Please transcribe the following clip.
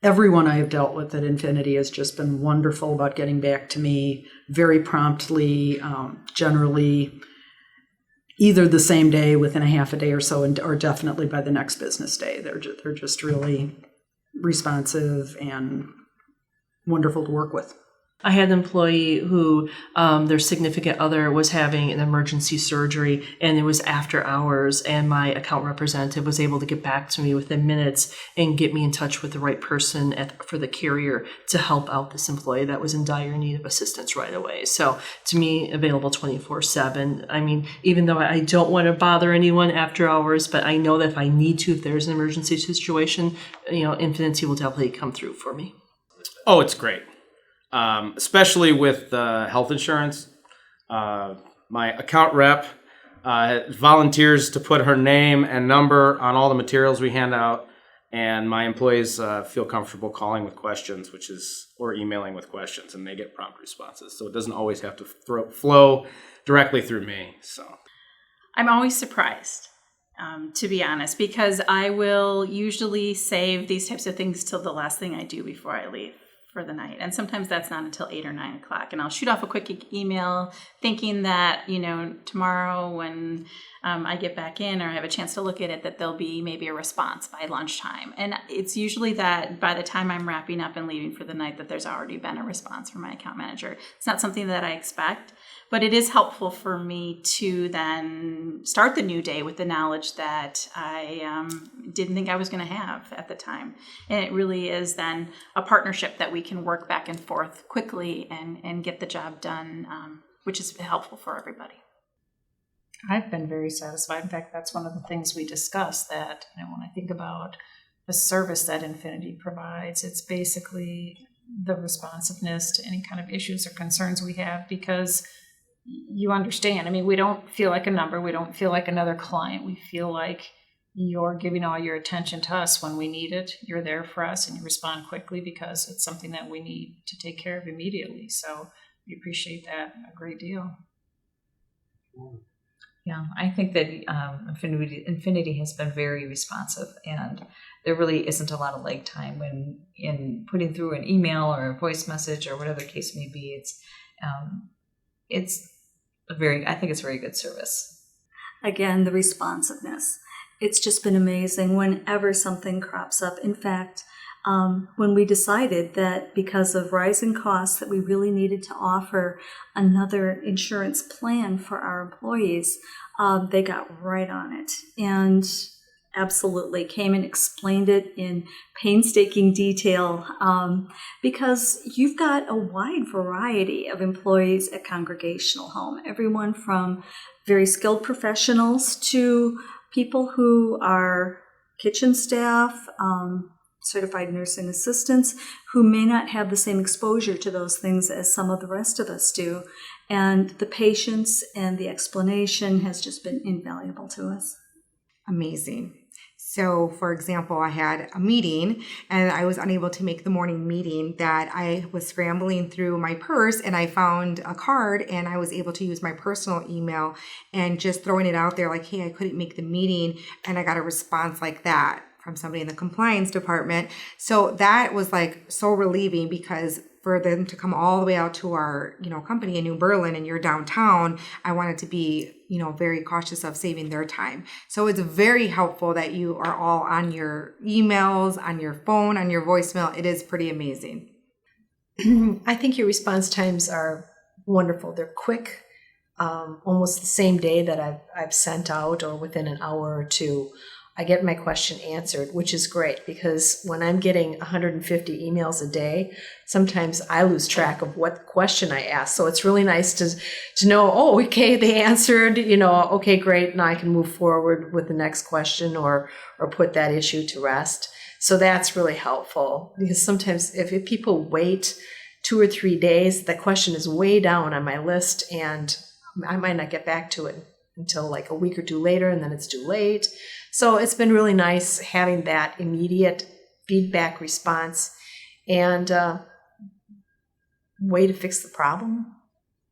Everyone I have dealt with at Infinity has just been wonderful about getting back to me very promptly, generally either the same day, within a half a day or so, or definitely by the next business day. They're just really responsive and wonderful to work with. I had an employee who their significant other was having an emergency surgery, and it was after hours, and my account representative was able to get back to me within minutes and get me in touch with the right person for the carrier to help out this employee that was in dire need of assistance right away. So to me, available 24/7. I mean, even though I don't want to bother anyone after hours, but I know that if I need to, if there's an emergency situation, Infinity will definitely come through for me. Oh, it's great. Especially with health insurance. My account rep volunteers to put her name and number on all the materials we hand out, and my employees feel comfortable calling with questions, or emailing with questions, and they get prompt responses. So it doesn't always have to flow directly through me. So I'm always surprised, to be honest, because I will usually save these types of things till the last thing I do before I leave for the night. And sometimes that's not until 8 or 9 o'clock. And I'll shoot off a quick email thinking that, tomorrow when I get back in or I have a chance to look at it, that there'll be maybe a response by lunchtime. And it's usually that by the time I'm wrapping up and leaving for the night that there's already been a response from my account manager. It's not something that I expect, but it is helpful for me to then start the new day with the knowledge that I didn't think I was going to have at the time. And it really is then a partnership that we can work back and forth quickly and get the job done, which is helpful for everybody. I've been very satisfied. In fact, that's one of the things we discussed, that when I think about the service that Infinity provides, it's basically the responsiveness to any kind of issues or concerns we have, because you understand. I mean, we don't feel like a number. We don't feel like another client. We feel like you're giving all your attention to us when we need it. You're there for us, and you respond quickly because it's something that we need to take care of immediately. So we appreciate that a great deal. Yeah, I think that Infinity has been very responsive, and there really isn't a lot of lag time when in putting through an email or a voice message or whatever the case may be. I think it's very good service. Again, the responsiveness. It's just been amazing whenever something crops up. In fact, when we decided that because of rising costs that we really needed to offer another insurance plan for our employees, they got right on it and absolutely came and explained it in painstaking detail, because you've got a wide variety of employees at Congregational Home, everyone from very skilled professionals to people who are kitchen staff, certified nursing assistants, who may not have the same exposure to those things as some of the rest of us do. And the patience and the explanation has just been invaluable to us. Amazing. So, for example, I had a meeting and I was unable to make the morning meeting. That I was scrambling through my purse and I found a card, and I was able to use my personal email and just throwing it out there like, hey, I couldn't make the meeting, and I got a response like that from somebody in the compliance department. So that was like so relieving, because for them to come all the way out to our, company in New Berlin, and you're downtown, I wanted to be, very cautious of saving their time. So it's very helpful that you are all on your emails, on your phone, on your voicemail. It is pretty amazing. I think your response times are wonderful. They're quick, almost the same day that I've sent out, or within an hour or two. I get my question answered, which is great, because when I'm getting 150 emails a day, sometimes I lose track of what question I asked. So it's really nice to know, oh, okay, they answered, okay, great. Now I can move forward with the next question or put that issue to rest. So that's really helpful, because sometimes if people wait 2 or 3 days, that question is way down on my list and I might not get back to it until like a week or two later, and then it's too late. So it's been really nice having that immediate feedback response and way to fix the problem